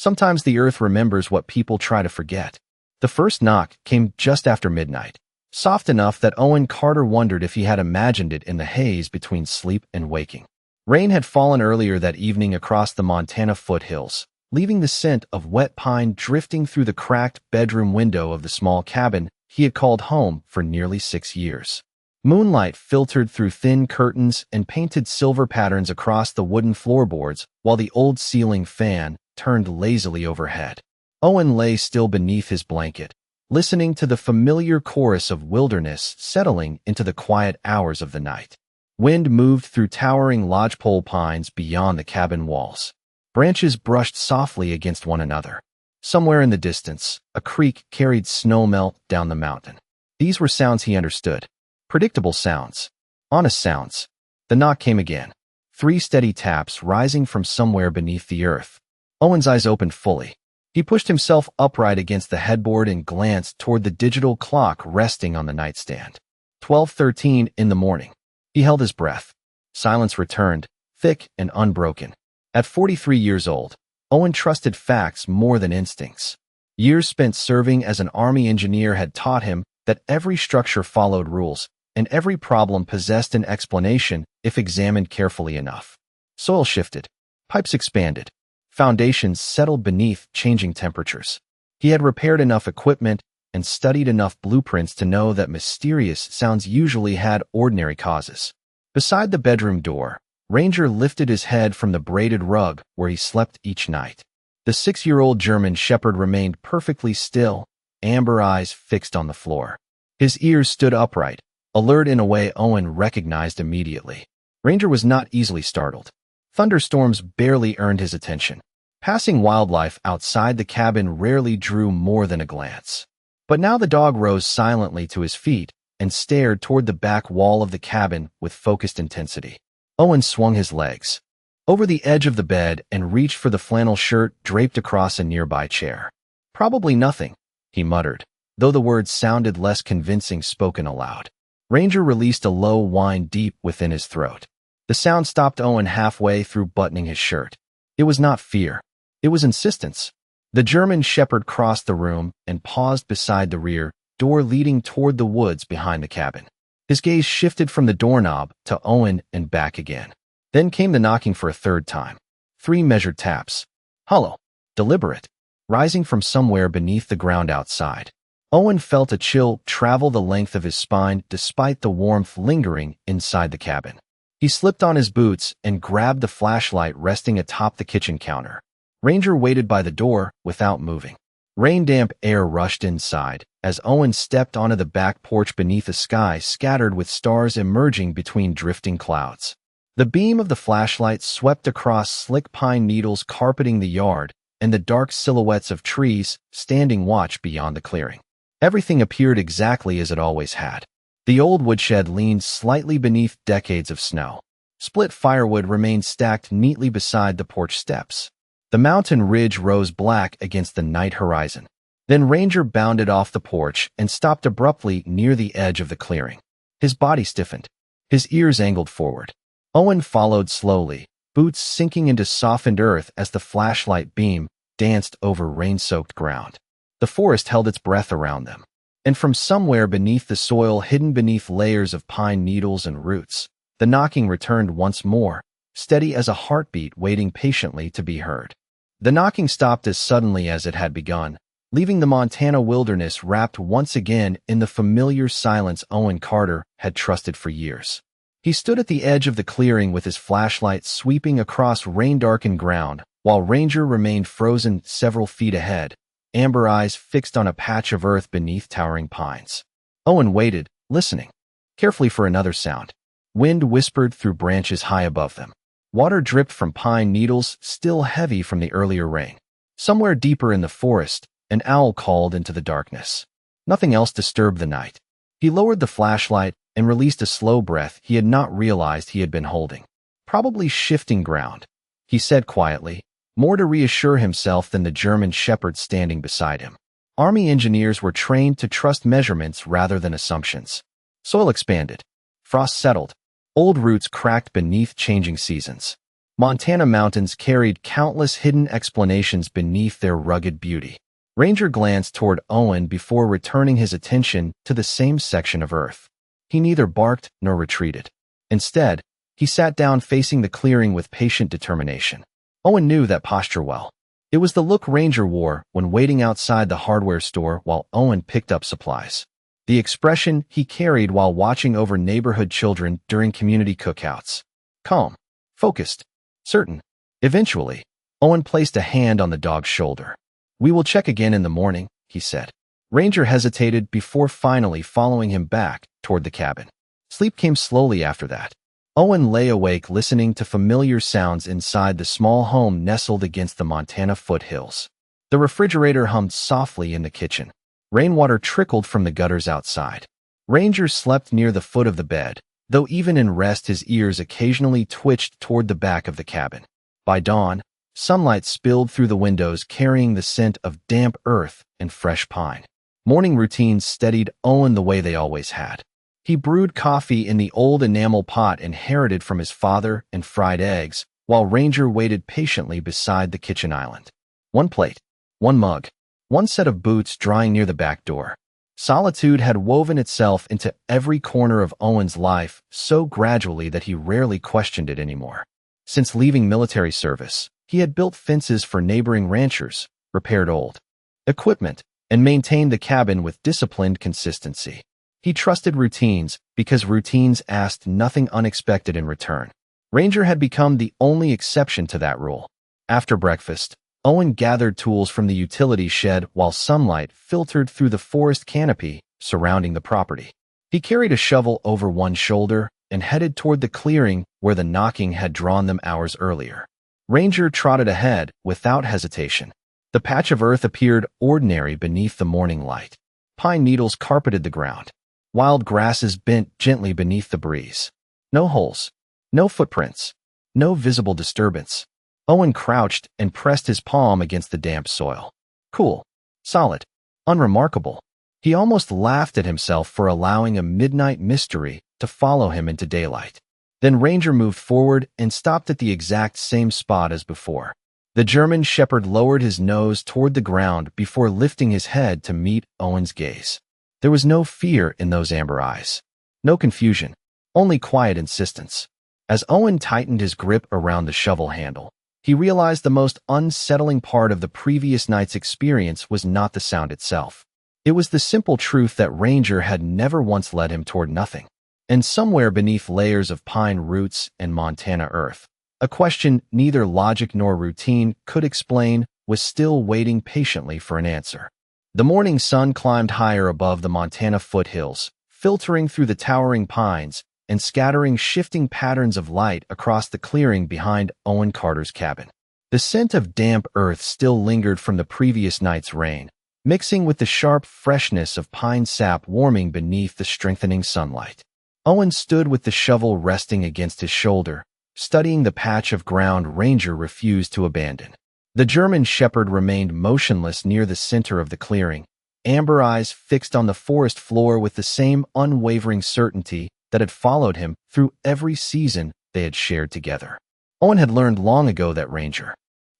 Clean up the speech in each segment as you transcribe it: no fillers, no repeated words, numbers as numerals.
Sometimes the earth remembers what people try to forget. The first knock came just after midnight, soft enough that Owen Carter wondered if he had imagined it in the haze between sleep and waking. Rain had fallen earlier that evening across the Montana foothills, leaving the scent of wet pine drifting through the cracked bedroom window of the small cabin he had called home for nearly 6 years. Moonlight filtered through thin curtains and painted silver patterns across the wooden floorboards while the old ceiling fan turned lazily overhead. Owen lay still beneath his blanket, listening to the familiar chorus of wilderness settling into the quiet hours of the night. Wind moved through towering lodgepole pines beyond the cabin walls. Branches brushed softly against one another. Somewhere in the distance, a creek carried snowmelt down the mountain. These were sounds he understood. Predictable sounds. Honest sounds. The knock came again. 3 steady taps rising from somewhere beneath the earth. Owen's eyes opened fully. He pushed himself upright against the headboard and glanced toward the digital clock resting on the nightstand. 12:13 in the morning. He held his breath. Silence returned, thick and unbroken. At 43 years old, Owen trusted facts more than instincts. Years spent serving as an Army engineer had taught him that every structure followed rules, and every problem possessed an explanation if examined carefully enough. Soil shifted. Pipes expanded. Foundations settled beneath changing temperatures. He had repaired enough equipment and studied enough blueprints to know that mysterious sounds usually had ordinary causes. Beside the bedroom door, Ranger lifted his head from the braided rug where he slept each night. The 6-year-old German Shepherd remained perfectly still, amber eyes fixed on the floor. His ears stood upright, alert in a way Owen recognized immediately. Ranger was not easily startled. Thunderstorms barely earned his attention. Passing wildlife outside the cabin rarely drew more than a glance. But now the dog rose silently to his feet and stared toward the back wall of the cabin with focused intensity. Owen swung his legs over the edge of the bed and reached for the flannel shirt draped across a nearby chair. "Probably nothing," he muttered, though the words sounded less convincing spoken aloud. Ranger released a low whine deep within his throat. The sound stopped Owen halfway through buttoning his shirt. It was not fear. It was insistence. The German Shepherd crossed the room and paused beside the rear door leading toward the woods behind the cabin. His gaze shifted from the doorknob to Owen and back again. Then came the knocking for a third time. 3 measured taps. Hollow. Deliberate. Rising from somewhere beneath the ground outside. Owen felt a chill travel the length of his spine despite the warmth lingering inside the cabin. He slipped on his boots and grabbed the flashlight resting atop the kitchen counter. Ranger waited by the door without moving. Rain-damp air rushed inside as Owen stepped onto the back porch beneath a sky scattered with stars emerging between drifting clouds. The beam of the flashlight swept across slick pine needles carpeting the yard and the dark silhouettes of trees standing watch beyond the clearing. Everything appeared exactly as it always had. The old woodshed leaned slightly beneath decades of snow. Split firewood remained stacked neatly beside the porch steps. The mountain ridge rose black against the night horizon. Then Ranger bounded off the porch and stopped abruptly near the edge of the clearing. His body stiffened. His ears angled forward. Owen followed slowly, boots sinking into softened earth as the flashlight beam danced over rain-soaked ground. The forest held its breath around them. And from somewhere beneath the soil hidden beneath layers of pine needles and roots, the knocking returned once more, steady as a heartbeat waiting patiently to be heard. The knocking stopped as suddenly as it had begun, leaving the Montana wilderness wrapped once again in the familiar silence Owen Carter had trusted for years. He stood at the edge of the clearing with his flashlight sweeping across rain-darkened ground, while Ranger remained frozen several feet ahead, amber eyes fixed on a patch of earth beneath towering pines. Owen waited, listening, carefully for another sound. Wind whispered through branches high above them. Water dripped from pine needles, still heavy from the earlier rain. Somewhere deeper in the forest, an owl called into the darkness. Nothing else disturbed the night. He lowered the flashlight and released a slow breath he had not realized he had been holding. Probably shifting ground, he said quietly, more to reassure himself than the German Shepherd standing beside him. Army engineers were trained to trust measurements rather than assumptions. Soil expanded. Frost settled. Old roots cracked beneath changing seasons. Montana mountains carried countless hidden explanations beneath their rugged beauty. Ranger glanced toward Owen before returning his attention to the same section of earth. He neither barked nor retreated. Instead, he sat down facing the clearing with patient determination. Owen knew that posture well. It was the look Ranger wore when waiting outside the hardware store while Owen picked up supplies. The expression he carried while watching over neighborhood children during community cookouts. Calm, focused, certain. Eventually, Owen placed a hand on the dog's shoulder. "We will check again in the morning," he said. Ranger hesitated before finally following him back toward the cabin. Sleep came slowly after that. Owen lay awake listening to familiar sounds inside the small home nestled against the Montana foothills. The refrigerator hummed softly in the kitchen. Rainwater trickled from the gutters outside. Ranger slept near the foot of the bed, though even in rest his ears occasionally twitched toward the back of the cabin. By dawn, sunlight spilled through the windows carrying the scent of damp earth and fresh pine. Morning routines steadied Owen the way they always had. He brewed coffee in the old enamel pot inherited from his father and fried eggs, while Ranger waited patiently beside the kitchen island. One plate, one mug, one set of boots drying near the back door. Solitude had woven itself into every corner of Owen's life so gradually that he rarely questioned it anymore. Since leaving military service, he had built fences for neighboring ranchers, repaired old equipment, and maintained the cabin with disciplined consistency. He trusted routines because routines asked nothing unexpected in return. Ranger had become the only exception to that rule. After breakfast, Owen gathered tools from the utility shed while sunlight filtered through the forest canopy surrounding the property. He carried a shovel over one shoulder and headed toward the clearing where the knocking had drawn them hours earlier. Ranger trotted ahead without hesitation. The patch of earth appeared ordinary beneath the morning light. Pine needles carpeted the ground. Wild grasses bent gently beneath the breeze. No holes, no footprints, no visible disturbance. Owen crouched and pressed his palm against the damp soil. Cool, solid, unremarkable. He almost laughed at himself for allowing a midnight mystery to follow him into daylight. Then Ranger moved forward and stopped at the exact same spot as before. The German shepherd lowered his nose toward the ground before lifting his head to meet Owen's gaze. There was no fear in those amber eyes. No confusion, only quiet insistence. As Owen tightened his grip around the shovel handle, he realized the most unsettling part of the previous night's experience was not the sound itself. It was the simple truth that Ranger had never once led him toward nothing. And somewhere beneath layers of pine roots and Montana earth, a question neither logic nor routine could explain was still waiting patiently for an answer. The morning sun climbed higher above the Montana foothills, filtering through the towering pines and scattering shifting patterns of light across the clearing behind Owen Carter's cabin. The scent of damp earth still lingered from the previous night's rain, mixing with the sharp freshness of pine sap warming beneath the strengthening sunlight. Owen stood with the shovel resting against his shoulder, studying the patch of ground Ranger refused to abandon. The German shepherd remained motionless near the center of the clearing, amber eyes fixed on the forest floor with the same unwavering certainty that had followed him through every season they had shared together. Owen had learned long ago that Ranger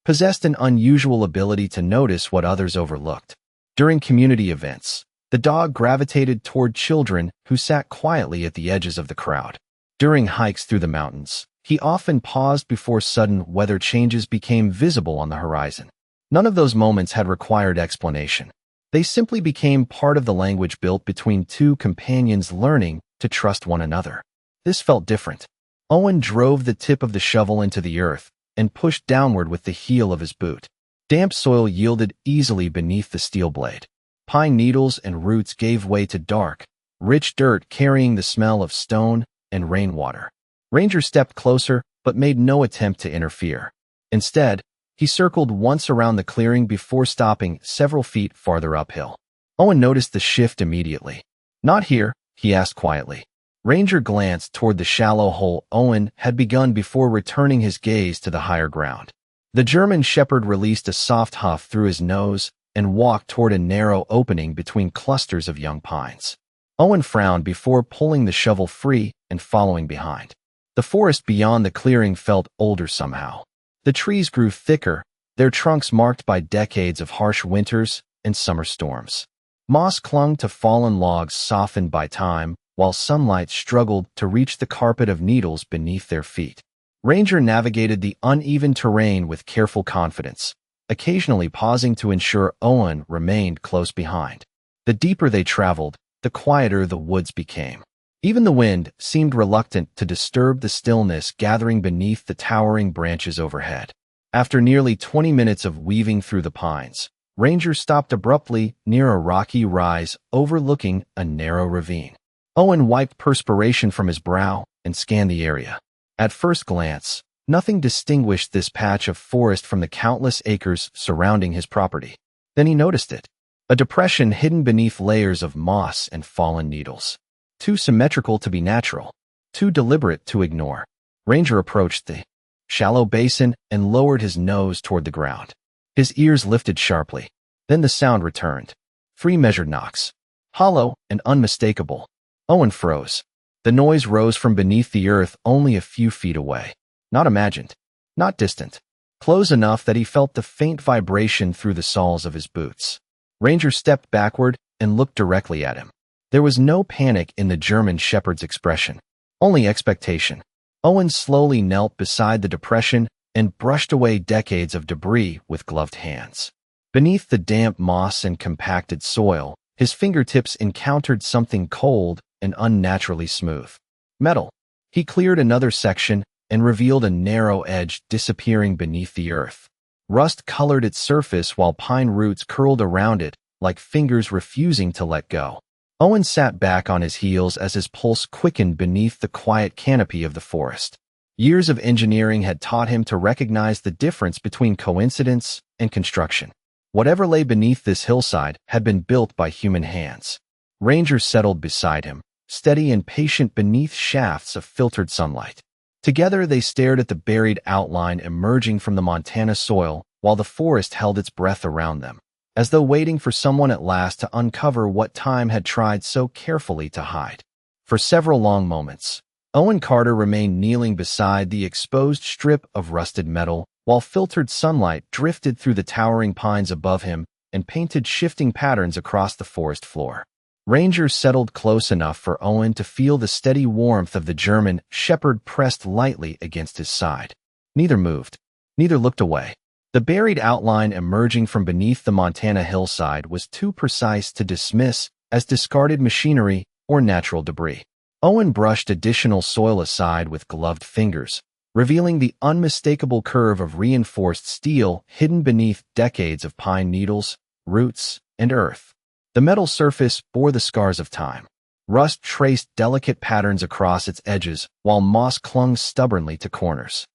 possessed an unusual ability to notice what others overlooked. During community events, the dog gravitated toward children who sat quietly at the edges of the crowd. During hikes through the mountains, he often paused before sudden weather changes became visible on the horizon. None of those moments had required explanation. They simply became part of the language built between two companions learning to trust one another. This felt different. Owen drove the tip of the shovel into the earth and pushed downward with the heel of his boot. Damp soil yielded easily beneath the steel blade. Pine needles and roots gave way to dark, rich dirt carrying the smell of stone and rainwater. Ranger stepped closer but made no attempt to interfere. Instead, he circled once around the clearing before stopping several feet farther uphill. Owen noticed the shift immediately. "Not here?" he asked quietly. Ranger glanced toward the shallow hole Owen had begun before returning his gaze to the higher ground. The German shepherd released a soft huff through his nose and walked toward a narrow opening between clusters of young pines. Owen frowned before pulling the shovel free and following behind. The The forest beyond the clearing felt older somehow. The trees grew thicker, their trunks marked by decades of harsh winters and summer storms. Moss clung to fallen logs softened by time, while sunlight struggled to reach the carpet of needles beneath their feet. Ranger navigated the uneven terrain with careful confidence, occasionally pausing to ensure Owen remained close behind. The deeper they traveled, the quieter the woods became. Even the wind seemed reluctant to disturb the stillness gathering beneath the towering branches overhead. After nearly 20 minutes of weaving through the pines, Ranger stopped abruptly near a rocky rise overlooking a narrow ravine. Owen wiped perspiration from his brow and scanned the area. At first glance, nothing distinguished this patch of forest from the countless acres surrounding his property. Then he noticed it, a depression hidden beneath layers of moss and fallen needles. Too symmetrical to be natural, too deliberate to ignore. Ranger approached the shallow basin and lowered his nose toward the ground. His ears lifted sharply. Then the sound returned. 3 measured knocks. Hollow and unmistakable. Owen froze. The noise rose from beneath the earth only a few feet away. Not imagined. Not distant. Close enough that he felt the faint vibration through the soles of his boots. Ranger stepped backward and looked directly at him. There was no panic in the German shepherd's expression, only expectation. Owen slowly knelt beside the depression and brushed away decades of debris with gloved hands. Beneath the damp moss and compacted soil, his fingertips encountered something cold and unnaturally smooth. Metal. He cleared another section and revealed a narrow edge disappearing beneath the earth. Rust colored its surface while pine roots curled around it like fingers refusing to let go. Owen sat back on his heels as his pulse quickened beneath the quiet canopy of the forest. Years of engineering had taught him to recognize the difference between coincidence and construction. Whatever lay beneath this hillside had been built by human hands. Ranger settled beside him, steady and patient beneath shafts of filtered sunlight. Together they stared at the buried outline emerging from the Montana soil while the forest held its breath around them, as though waiting for someone at last to uncover what time had tried so carefully to hide. For several long moments, Owen Carter remained kneeling beside the exposed strip of rusted metal while filtered sunlight drifted through the towering pines above him and painted shifting patterns across the forest floor. Ranger settled close enough for Owen to feel the steady warmth of the German shepherd pressed lightly against his side. Neither moved. Neither looked away. The buried outline emerging from beneath the Montana hillside was too precise to dismiss as discarded machinery or natural debris. Owen brushed additional soil aside with gloved fingers, revealing the unmistakable curve of reinforced steel hidden beneath decades of pine needles, roots, and earth. The metal surface bore the scars of time. Rust traced delicate patterns across its edges, while moss clung stubbornly to corners.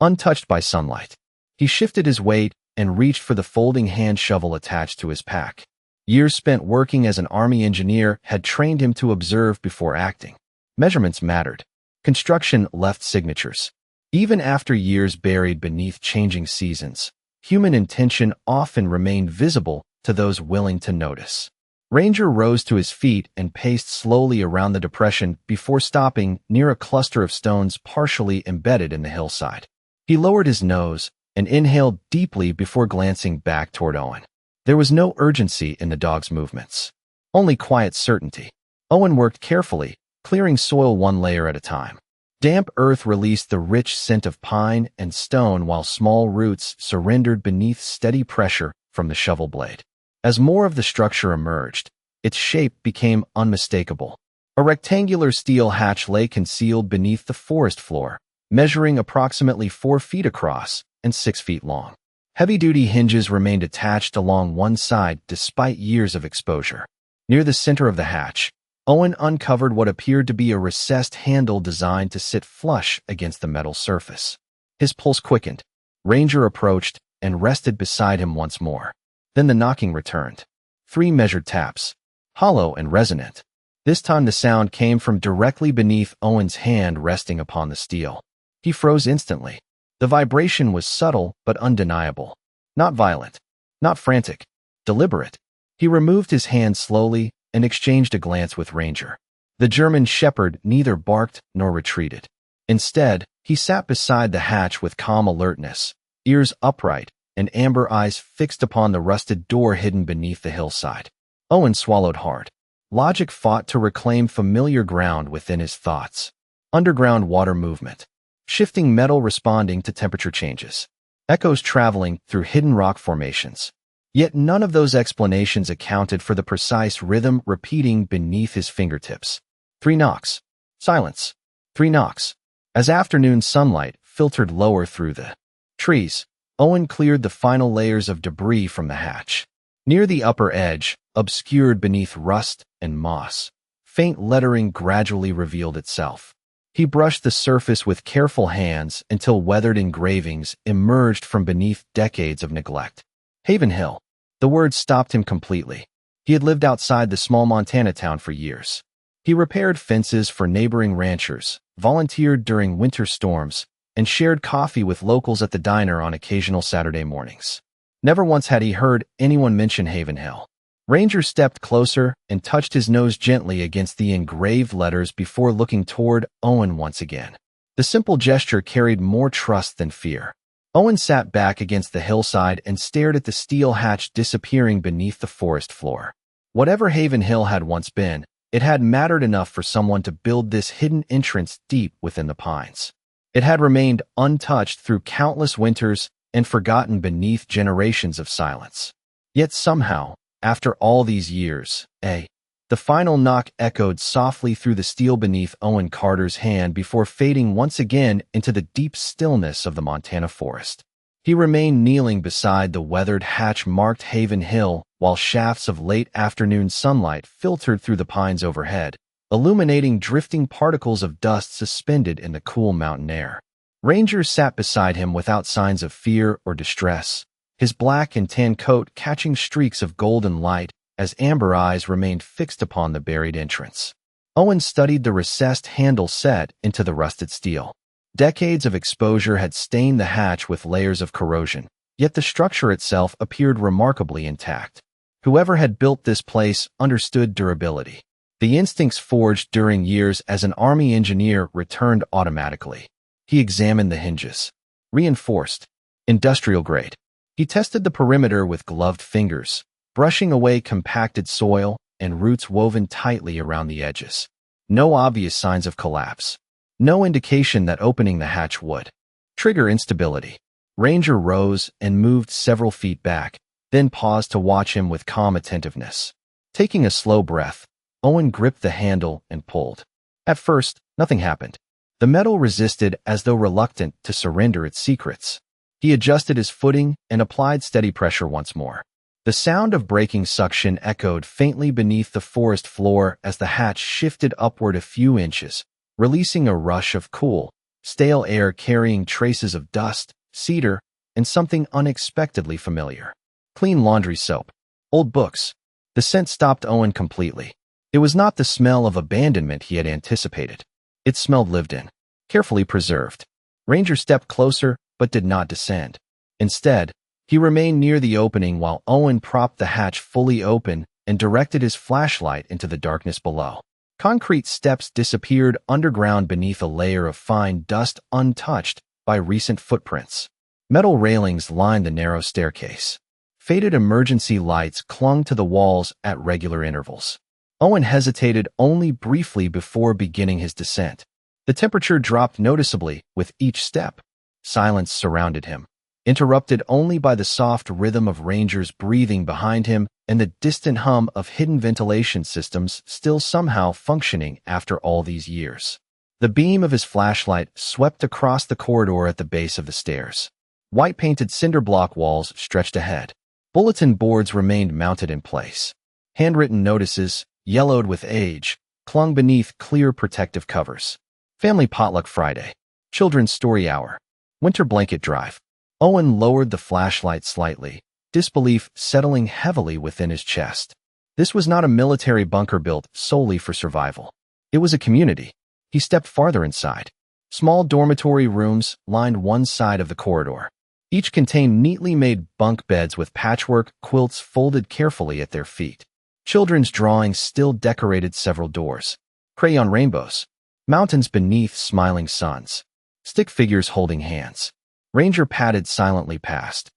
Untouched by sunlight, he shifted his weight and reached for the folding hand shovel attached to his pack. Years spent working as an army engineer had trained him to observe before acting. Measurements mattered. Construction left signatures. Even after years buried beneath changing seasons, human intention often remained visible to those willing to notice. Ranger rose to his feet and paced slowly around the depression before stopping near a cluster of stones partially embedded in the hillside. He lowered his nose and inhaled deeply before glancing back toward Owen. There was no urgency in the dog's movements, only quiet certainty. Owen worked carefully, clearing soil one layer at a time. Damp earth released the rich scent of pine and stone while small roots surrendered beneath steady pressure from the shovel blade. As more of the structure emerged, its shape became unmistakable. A rectangular steel hatch lay concealed beneath the forest floor, measuring approximately 4 feet across and 6 feet long. Heavy-duty hinges remained attached along one side despite years of exposure. Near the center of the hatch, Owen uncovered what appeared to be a recessed handle designed to sit flush against the metal surface. His pulse quickened. Ranger approached and rested beside him once more. Then the knocking returned. 3 measured taps, hollow and resonant. This time the sound came from directly beneath Owen's hand resting upon the steel. He froze instantly. The vibration was subtle but undeniable. Not violent, not frantic, deliberate. He removed his hand slowly and exchanged a glance with Ranger. The German shepherd neither barked nor retreated. Instead, he sat beside the hatch with calm alertness, ears upright, and amber eyes fixed upon the rusted door hidden beneath the hillside. Owen swallowed hard. Logic fought to reclaim familiar ground within his thoughts. Underground water movement. Shifting metal responding to temperature changes. Echoes traveling through hidden rock formations. Yet none of those explanations accounted for the precise rhythm repeating beneath his fingertips. 3 knocks. Silence. 3 knocks. As afternoon sunlight filtered lower through the trees, Owen cleared the final layers of debris from the hatch. Near the upper edge, obscured beneath rust and moss, faint lettering gradually revealed itself. He brushed the surface with careful hands until weathered engravings emerged from beneath decades of neglect. Haven Hill. The word stopped him completely. He had lived outside the small Montana town for years. He repaired fences for neighboring ranchers, volunteered during winter storms, and shared coffee with locals at the diner on occasional Saturday mornings. Never once had he heard anyone mention Haven Hill. Ranger stepped closer and touched his nose gently against the engraved letters before looking toward Owen once again. The simple gesture carried more trust than fear. Owen sat back against the hillside and stared at the steel hatch disappearing beneath the forest floor. Whatever Haven Hill had once been, it had mattered enough for someone to build this hidden entrance deep within the pines. It had remained untouched through countless winters and forgotten beneath generations of silence. Yet somehow, after all these years, the final knock echoed softly through the steel beneath Owen Carter's hand before fading once again into the deep stillness of the Montana forest. He remained kneeling beside the weathered hatch marked Haven Hill while shafts of late afternoon sunlight filtered through the pines overhead, illuminating drifting particles of dust suspended in the cool mountain air. Ranger sat beside him without signs of fear or distress, his black and tan coat catching streaks of golden light as amber eyes remained fixed upon the buried entrance. Owen studied the recessed handle set into the rusted steel. Decades of exposure had stained the hatch with layers of corrosion, yet the structure itself appeared remarkably intact. Whoever had built this place understood durability. The instincts forged during years as an Army engineer returned automatically. He examined the hinges. Reinforced. Industrial grade. He tested the perimeter with gloved fingers, brushing away compacted soil and roots woven tightly around the edges. No obvious signs of collapse. No indication that opening the hatch would trigger instability. Ranger rose and moved several feet back, then paused to watch him with calm attentiveness. Taking a slow breath, Owen gripped the handle and pulled. At first, nothing happened. The metal resisted as though reluctant to surrender its secrets. He adjusted his footing and applied steady pressure once more. The sound of braking suction echoed faintly beneath the forest floor as the hatch shifted upward a few inches, releasing a rush of cool, stale air carrying traces of dust, cedar, and something unexpectedly familiar. Clean laundry soap. Old books. The scent stopped Owen completely. It was not the smell of abandonment he had anticipated. It smelled lived in, carefully preserved. Ranger stepped closer, but did not descend. Instead, he remained near the opening while Owen propped the hatch fully open and directed his flashlight into the darkness below. Concrete steps disappeared underground beneath a layer of fine dust untouched by recent footprints. Metal railings lined the narrow staircase. Faded emergency lights clung to the walls at regular intervals. Owen hesitated only briefly before beginning his descent. The temperature dropped noticeably with each step. Silence surrounded him, interrupted only by the soft rhythm of Ranger's breathing behind him and the distant hum of hidden ventilation systems still somehow functioning after all these years. The beam of his flashlight swept across the corridor at the base of the stairs. White-painted cinder block walls stretched ahead. Bulletin boards remained mounted in place. Handwritten notices, yellowed with age, clung beneath clear protective covers. Family potluck Friday. Children's story hour. Winter blanket drive. Owen lowered the flashlight slightly, disbelief settling heavily within his chest. This was not a military bunker built solely for survival. It was a community. He stepped farther inside. Small dormitory rooms lined one side of the corridor. Each contained neatly made bunk beds with patchwork quilts folded carefully at their feet. Children's drawings still decorated several doors. Crayon rainbows. Mountains beneath smiling suns. Stick figures holding hands. Ranger padded silently past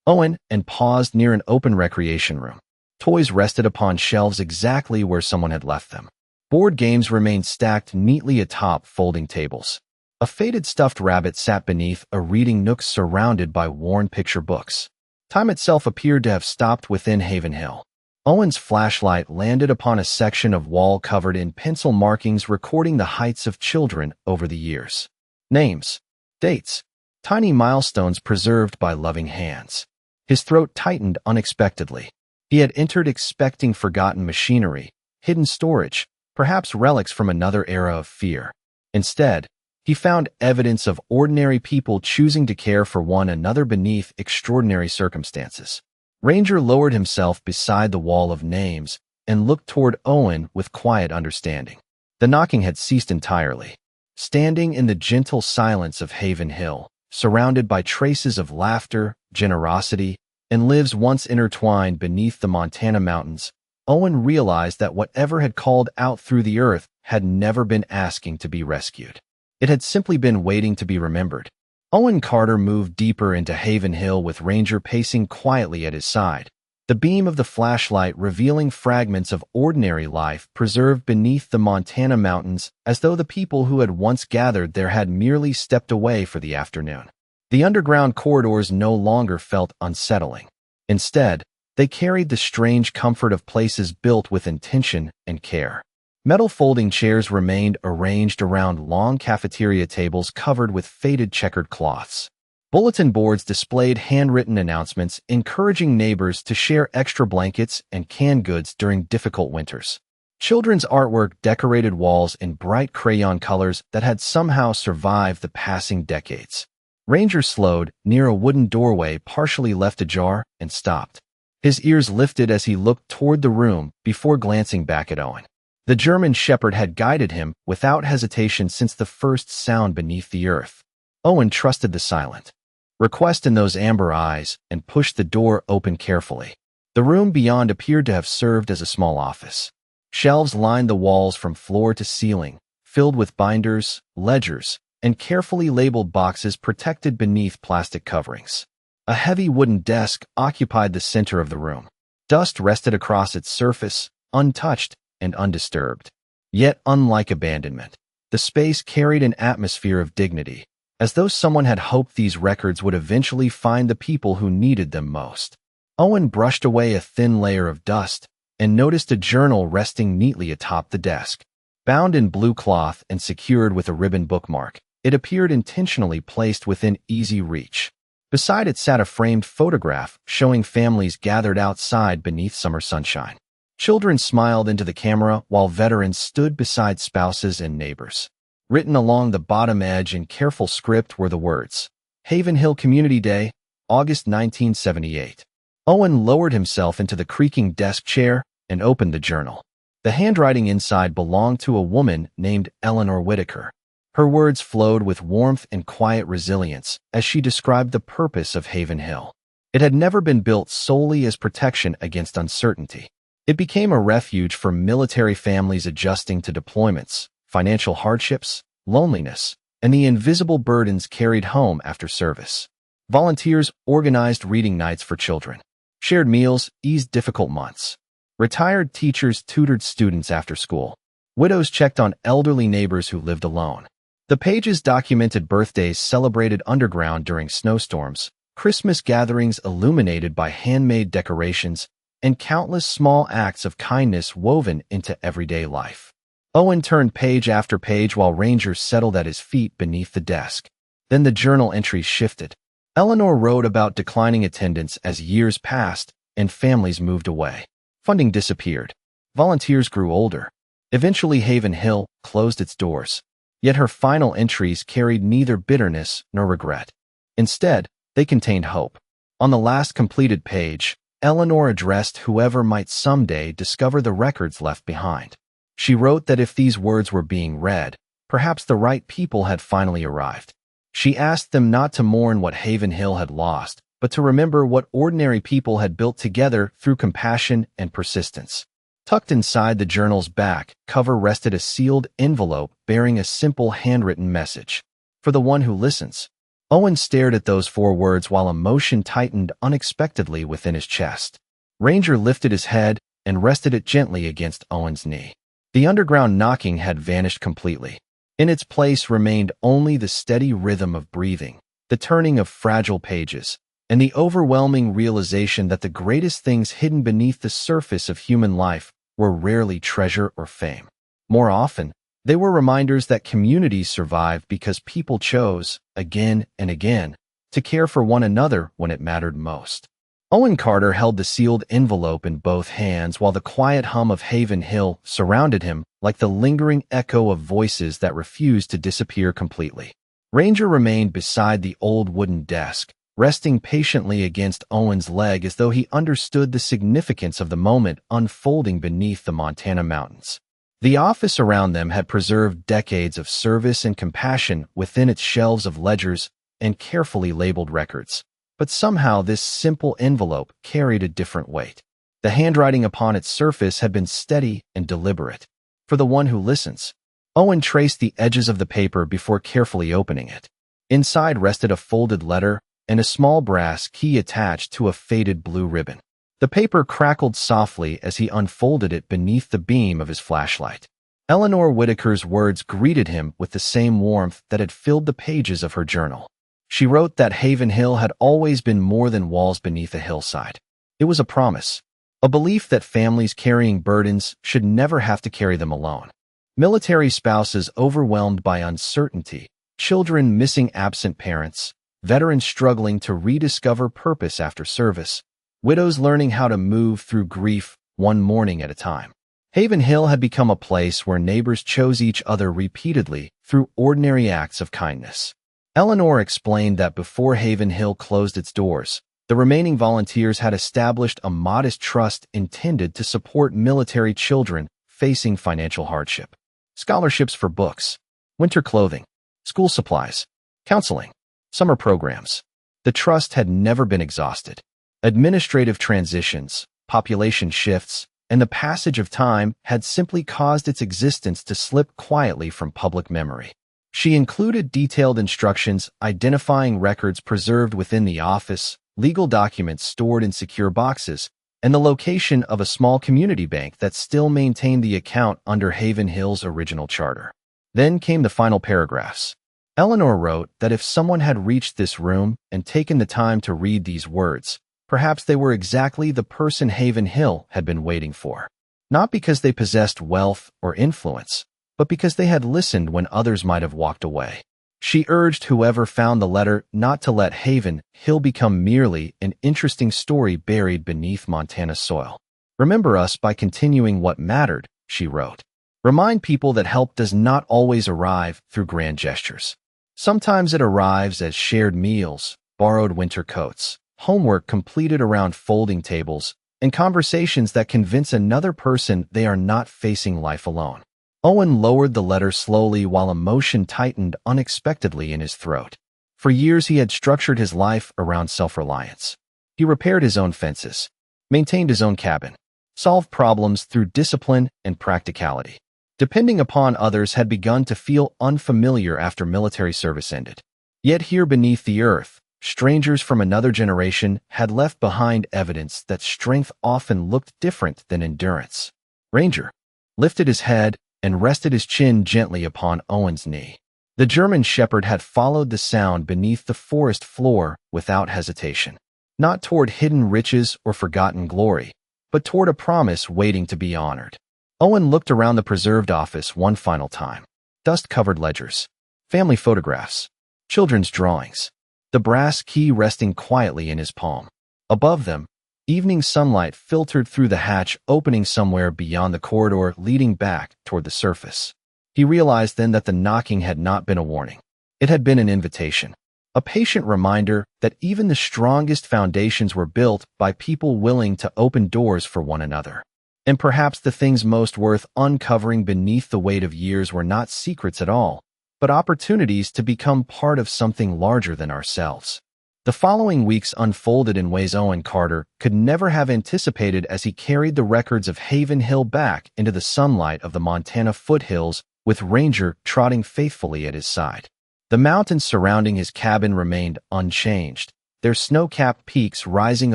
Owen and paused near an open recreation room. Toys rested upon shelves exactly where someone had left them. Board games remained stacked neatly atop folding tables. A faded stuffed rabbit sat beneath a reading nook surrounded by worn picture books. Time itself appeared to have stopped within Haven Hill. Owen's flashlight landed upon a section of wall covered in pencil markings recording the heights of children over the years. Names, dates, tiny milestones preserved by loving hands. His throat tightened unexpectedly. He had entered expecting forgotten machinery, hidden storage, perhaps relics from another era of fear. Instead, he found evidence of ordinary people choosing to care for one another beneath extraordinary circumstances. Ranger lowered himself beside the wall of names and looked toward Owen with quiet understanding. The knocking had ceased entirely. Standing in the gentle silence of Haven Hill, surrounded by traces of laughter, generosity, and lives once intertwined beneath the Montana mountains, Owen realized that whatever had called out through the earth had never been asking to be rescued. It had simply been waiting to be remembered. Owen Carter moved deeper into Haven Hill with Ranger pacing quietly at his side. The beam of the flashlight revealing fragments of ordinary life preserved beneath the Montana mountains as though the people who had once gathered there had merely stepped away for the afternoon. The underground corridors no longer felt unsettling. Instead, they carried the strange comfort of places built with intention and care. Metal folding chairs remained arranged around long cafeteria tables covered with faded checkered cloths. Bulletin boards displayed handwritten announcements encouraging neighbors to share extra blankets and canned goods during difficult winters. Children's artwork decorated walls in bright crayon colors that had somehow survived the passing decades. Ranger slowed near a wooden doorway partially left ajar and stopped. His ears lifted as he looked toward the room before glancing back at Owen. The German shepherd had guided him without hesitation since the first sound beneath the earth. Owen trusted the silent request in those amber eyes and pushed the door open carefully. The room beyond appeared to have served as a small office. Shelves lined the walls from floor to ceiling, filled with binders, ledgers, and carefully labeled boxes protected beneath plastic coverings. A heavy wooden desk occupied the center of the room. Dust rested across its surface, untouched and undisturbed. Yet, unlike abandonment, the space carried an atmosphere of dignity, as though someone had hoped these records would eventually find the people who needed them most. Owen brushed away a thin layer of dust and noticed a journal resting neatly atop the desk. Bound in blue cloth and secured with a ribbon bookmark, it appeared intentionally placed within easy reach. Beside it sat a framed photograph showing families gathered outside beneath summer sunshine. Children smiled into the camera while veterans stood beside spouses and neighbors. Written along the bottom edge in careful script were the words, Haven Hill Community Day, August 1978. Owen lowered himself into the creaking desk chair and opened the journal. The handwriting inside belonged to a woman named Eleanor Whitaker. Her words flowed with warmth and quiet resilience as she described the purpose of Haven Hill. It had never been built solely as protection against uncertainty. It became a refuge for military families adjusting to deployments, financial hardships, loneliness, and the invisible burdens carried home after service. Volunteers organized reading nights for children. Shared meals eased difficult months. Retired teachers tutored students after school. Widows checked on elderly neighbors who lived alone. The pages documented birthdays celebrated underground during snowstorms, Christmas gatherings illuminated by handmade decorations, and countless small acts of kindness woven into everyday life. Owen turned page after page while Ranger settled at his feet beneath the desk. Then the journal entries shifted. Eleanor wrote about declining attendance as years passed and families moved away. Funding disappeared. Volunteers grew older. Eventually, Haven Hill closed its doors. Yet her final entries carried neither bitterness nor regret. Instead, they contained hope. On the last completed page, Eleanor addressed whoever might someday discover the records left behind. She wrote that if these words were being read, perhaps the right people had finally arrived. She asked them not to mourn what Haven Hill had lost, but to remember what ordinary people had built together through compassion and persistence. Tucked inside the journal's back cover rested a sealed envelope bearing a simple handwritten message. For the one who listens. Owen stared at those 4 words while emotion tightened unexpectedly within his chest. Ranger lifted his head and rested it gently against Owen's knee. The underground knocking had vanished completely. In its place remained only the steady rhythm of breathing, the turning of fragile pages, and the overwhelming realization that the greatest things hidden beneath the surface of human life were rarely treasure or fame. More often, they were reminders that communities survived because people chose, again and again, to care for one another when it mattered most. Owen Carter held the sealed envelope in both hands while the quiet hum of Haven Hill surrounded him like the lingering echo of voices that refused to disappear completely. Ranger remained beside the old wooden desk, resting patiently against Owen's leg as though he understood the significance of the moment unfolding beneath the Montana mountains. The office around them had preserved decades of service and compassion within its shelves of ledgers and carefully labeled records. But somehow this simple envelope carried a different weight. The handwriting upon its surface had been steady and deliberate. For the one who listens. Owen traced the edges of the paper before carefully opening it. Inside rested a folded letter and a small brass key attached to a faded blue ribbon. The paper crackled softly as he unfolded it beneath the beam of his flashlight. Eleanor Whitaker's words greeted him with the same warmth that had filled the pages of her journal. She wrote that Haven Hill had always been more than walls beneath a hillside. It was a promise, a belief that families carrying burdens should never have to carry them alone. Military spouses overwhelmed by uncertainty, children missing absent parents, veterans struggling to rediscover purpose after service, widows learning how to move through grief one morning at a time. Haven Hill had become a place where neighbors chose each other repeatedly through ordinary acts of kindness. Eleanor explained that before Haven Hill closed its doors, the remaining volunteers had established a modest trust intended to support military children facing financial hardship. Scholarships for books, winter clothing, school supplies, counseling, summer programs. The trust had never been exhausted. Administrative transitions, population shifts, and the passage of time had simply caused its existence to slip quietly from public memory. She included detailed instructions identifying records preserved within the office, legal documents stored in secure boxes, and the location of a small community bank that still maintained the account under Haven Hill's original charter. Then came the final paragraphs. Eleanor wrote that if someone had reached this room and taken the time to read these words, perhaps they were exactly the person Haven Hill had been waiting for. Not because they possessed wealth or influence, but because they had listened when others might have walked away. She urged whoever found the letter not to let Haven Hill become merely an interesting story buried beneath Montana soil. Remember us by continuing what mattered, she wrote. Remind people that help does not always arrive through grand gestures. Sometimes it arrives as shared meals, borrowed winter coats, homework completed around folding tables, and conversations that convince another person they are not facing life alone. Owen lowered the letter slowly while emotion tightened unexpectedly in his throat. For years he had structured his life around self-reliance. He repaired his own fences, maintained his own cabin, solved problems through discipline and practicality. Depending upon others had begun to feel unfamiliar after military service ended. Yet here beneath the earth, strangers from another generation had left behind evidence that strength often looked different than endurance. Ranger lifted his head and rested his chin gently upon Owen's knee. The German shepherd had followed the sound beneath the forest floor without hesitation. Not toward hidden riches or forgotten glory, but toward a promise waiting to be honored. Owen looked around the preserved office one final time. Dust-covered ledgers, family photographs, children's drawings, the brass key resting quietly in his palm. Above them, evening sunlight filtered through the hatch opening somewhere beyond the corridor leading back toward the surface. He realized then that the knocking had not been a warning. It had been an invitation, a patient reminder that even the strongest foundations were built by people willing to open doors for one another. And perhaps the things most worth uncovering beneath the weight of years were not secrets at all, but opportunities to become part of something larger than ourselves. The following weeks unfolded in ways Owen Carter could never have anticipated as he carried the records of Haven Hill back into the sunlight of the Montana foothills with Ranger trotting faithfully at his side. The mountains surrounding his cabin remained unchanged, their snow-capped peaks rising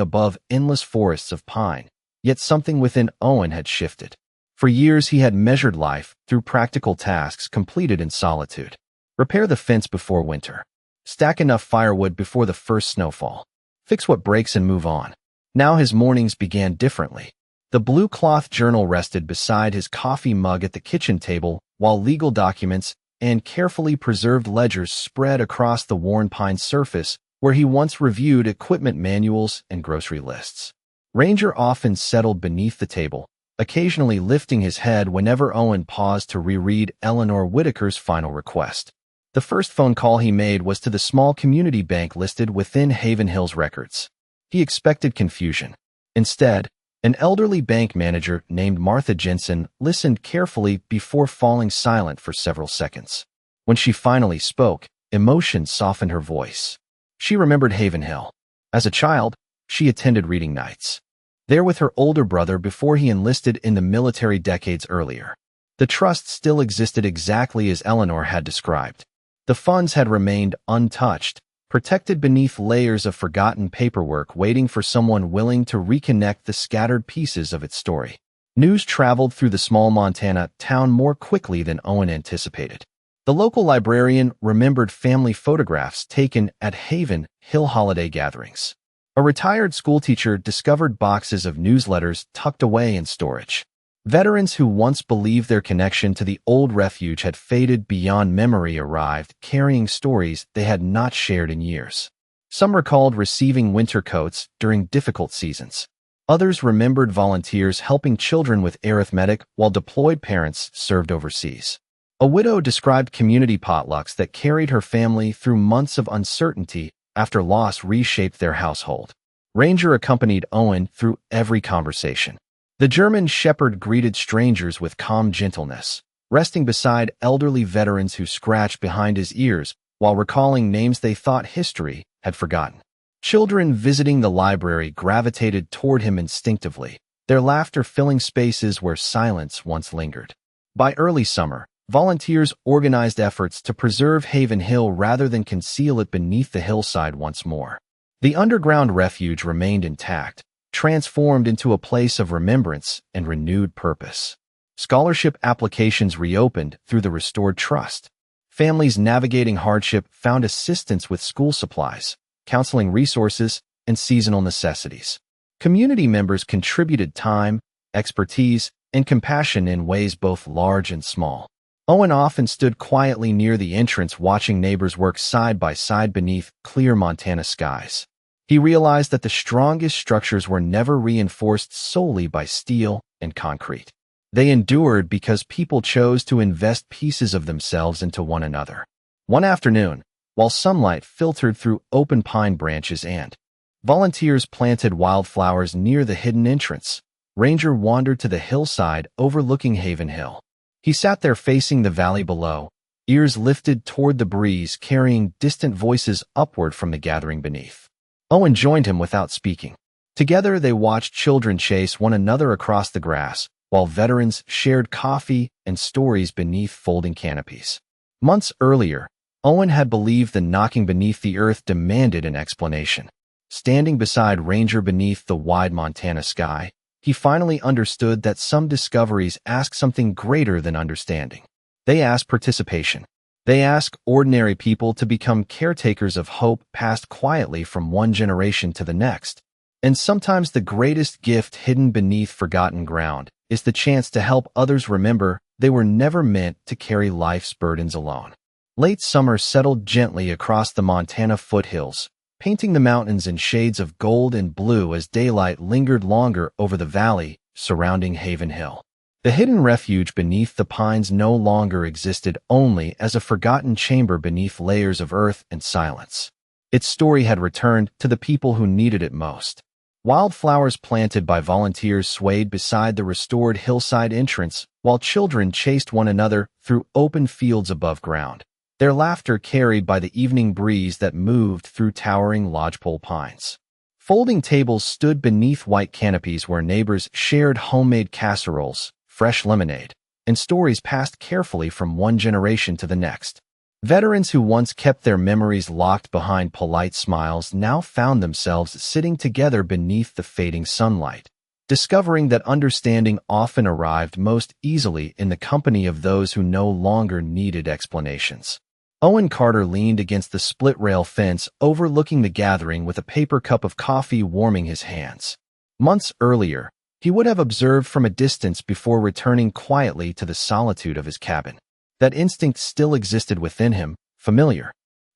above endless forests of pine. Yet something within Owen had shifted. For years he had measured life through practical tasks completed in solitude. Repair the fence before winter. Stack enough firewood before the first snowfall. Fix what breaks and move on. Now his mornings began differently. The blue cloth journal rested beside his coffee mug at the kitchen table, while legal documents and carefully preserved ledgers spread across the worn pine surface where he once reviewed equipment manuals and grocery lists. Ranger often settled beneath the table, occasionally lifting his head whenever Owen paused to reread Eleanor Whitaker's final request. The first phone call he made was to the small community bank listed within Haven Hill's records. He expected confusion. Instead, an elderly bank manager named Martha Jensen listened carefully before falling silent for several seconds. When she finally spoke, emotion softened her voice. She remembered Haven Hill. As a child, she attended reading nights. There with her older brother before he enlisted in the military decades earlier. The trust still existed exactly as Eleanor had described. The funds had remained untouched, protected beneath layers of forgotten paperwork waiting for someone willing to reconnect the scattered pieces of its story. News traveled through the small Montana town more quickly than Owen anticipated. The local librarian remembered family photographs taken at Haven Hill holiday gatherings. A retired schoolteacher discovered boxes of newsletters tucked away in storage. Veterans who once believed their connection to the old refuge had faded beyond memory arrived, carrying stories they had not shared in years. Some recalled receiving winter coats during difficult seasons. Others remembered volunteers helping children with arithmetic while deployed parents served overseas. A widow described community potlucks that carried her family through months of uncertainty after loss reshaped their household. Ranger accompanied Owen through every conversation. The German shepherd greeted strangers with calm gentleness, resting beside elderly veterans who scratched behind his ears while recalling names they thought history had forgotten. Children visiting the library gravitated toward him instinctively, their laughter filling spaces where silence once lingered. By early summer, volunteers organized efforts to preserve Haven Hill rather than conceal it beneath the hillside once more. The underground refuge remained intact, transformed into a place of remembrance and renewed purpose. Scholarship applications reopened through the restored trust. Families navigating hardship found assistance with school supplies, counseling resources, and seasonal necessities. Community members contributed time, expertise, and compassion in ways both large and small. Owen often stood quietly near the entrance watching neighbors work side by side beneath clear Montana skies. He realized that the strongest structures were never reinforced solely by steel and concrete. They endured because people chose to invest pieces of themselves into one another. One afternoon, while sunlight filtered through open pine branches and volunteers planted wildflowers near the hidden entrance, Ranger wandered to the hillside overlooking Haven Hill. He sat there facing the valley below, ears lifted toward the breeze carrying distant voices upward from the gathering beneath. Owen joined him without speaking. Together they watched children chase one another across the grass, while veterans shared coffee and stories beneath folding canopies. Months earlier, Owen had believed the knocking beneath the earth demanded an explanation. Standing beside Ranger beneath the wide Montana sky, he finally understood that some discoveries ask something greater than understanding. They ask participation. They ask ordinary people to become caretakers of hope passed quietly from one generation to the next. And sometimes the greatest gift hidden beneath forgotten ground is the chance to help others remember they were never meant to carry life's burdens alone. Late summer settled gently across the Montana foothills, painting the mountains in shades of gold and blue as daylight lingered longer over the valley surrounding Haven Hill. The hidden refuge beneath the pines no longer existed only as a forgotten chamber beneath layers of earth and silence. Its story had returned to the people who needed it most. Wildflowers planted by volunteers swayed beside the restored hillside entrance while children chased one another through open fields above ground. their laughter carried by the evening breeze that moved through towering lodgepole pines. Folding tables stood beneath white canopies where neighbors shared homemade casseroles, fresh lemonade, and stories passed carefully from one generation to the next. Veterans who once kept their memories locked behind polite smiles now found themselves sitting together beneath the fading sunlight, discovering that understanding often arrived most easily in the company of those who no longer needed explanations. Owen Carter leaned against the split-rail fence overlooking the gathering with a paper cup of coffee warming his hands. Months earlier, he would have observed from a distance before returning quietly to the solitude of his cabin. That instinct still existed within him, familiar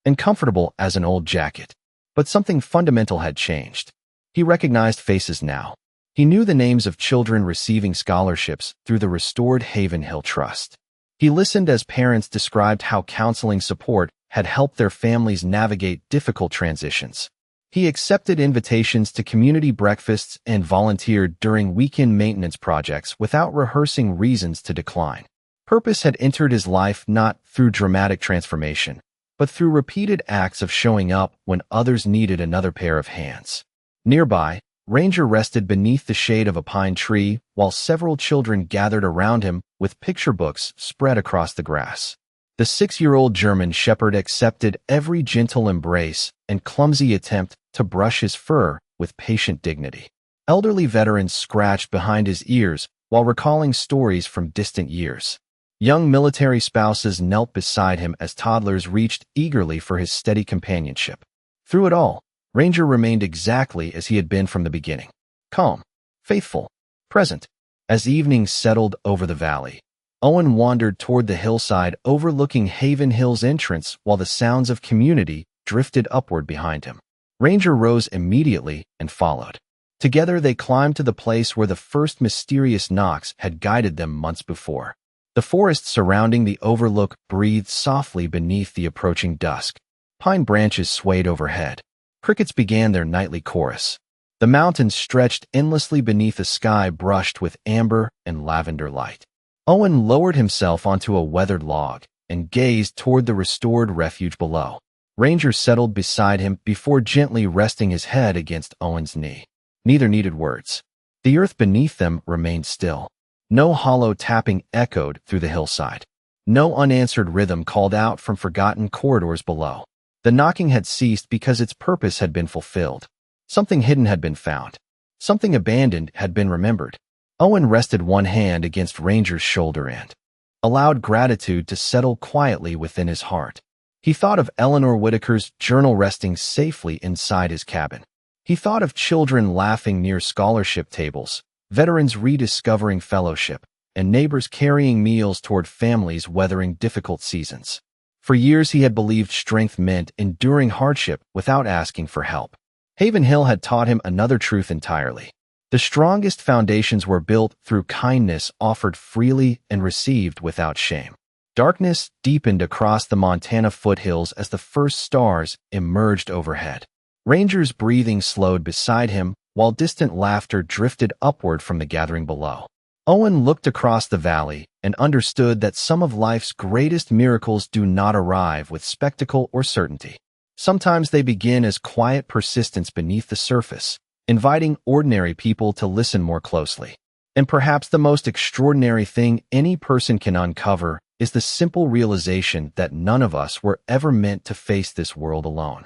and comfortable as an old jacket. But something fundamental had changed. He recognized faces now. He knew the names of children receiving scholarships through the restored Haven Hill Trust. He listened as parents described how counseling support had helped their families navigate difficult transitions. He accepted invitations to community breakfasts and volunteered during weekend maintenance projects without rehearsing reasons to decline. Purpose had entered his life not through dramatic transformation, but through repeated acts of showing up when others needed another pair of hands. Nearby, Ranger rested beneath the shade of a pine tree while several children gathered around him with picture books spread across the grass. The 6-year-old German shepherd accepted every gentle embrace and clumsy attempt to brush his fur with patient dignity. Elderly veterans scratched behind his ears while recalling stories from distant years. Young military spouses knelt beside him as toddlers reached eagerly for his steady companionship. Through it all, Ranger remained exactly as he had been from the beginning. Calm, faithful, present. As evening settled over the valley, Owen wandered toward the hillside overlooking Haven Hill's entrance while the sounds of community drifted upward behind him. Ranger rose immediately and followed. Together they climbed to the place where the first mysterious knocks had guided them months before. The forest surrounding the overlook breathed softly beneath the approaching dusk. Pine branches swayed overhead. Crickets began their nightly chorus. The mountains stretched endlessly beneath a sky brushed with amber and lavender light. Owen lowered himself onto a weathered log and gazed toward the restored refuge below. Ranger settled beside him before gently resting his head against Owen's knee. Neither needed words. The earth beneath them remained still. No hollow tapping echoed through the hillside. No unanswered rhythm called out from forgotten corridors below. The knocking had ceased because its purpose had been fulfilled. Something hidden had been found. Something abandoned had been remembered. Owen rested one hand against Ranger's shoulder and allowed gratitude to settle quietly within his heart. He thought of Eleanor Whitaker's journal resting safely inside his cabin. He thought of children laughing near scholarship tables, veterans rediscovering fellowship, and neighbors carrying meals toward families weathering difficult seasons. For years he had believed strength meant enduring hardship without asking for help. Haven Hill had taught him another truth entirely. The strongest foundations were built through kindness offered freely and received without shame. Darkness deepened across the Montana foothills as the first stars emerged overhead. Ranger's breathing slowed beside him while distant laughter drifted upward from the gathering below. Owen looked across the valley and understood that some of life's greatest miracles do not arrive with spectacle or certainty. Sometimes they begin as quiet persistence beneath the surface, inviting ordinary people to listen more closely. And perhaps the most extraordinary thing any person can uncover is the simple realization that none of us were ever meant to face this world alone.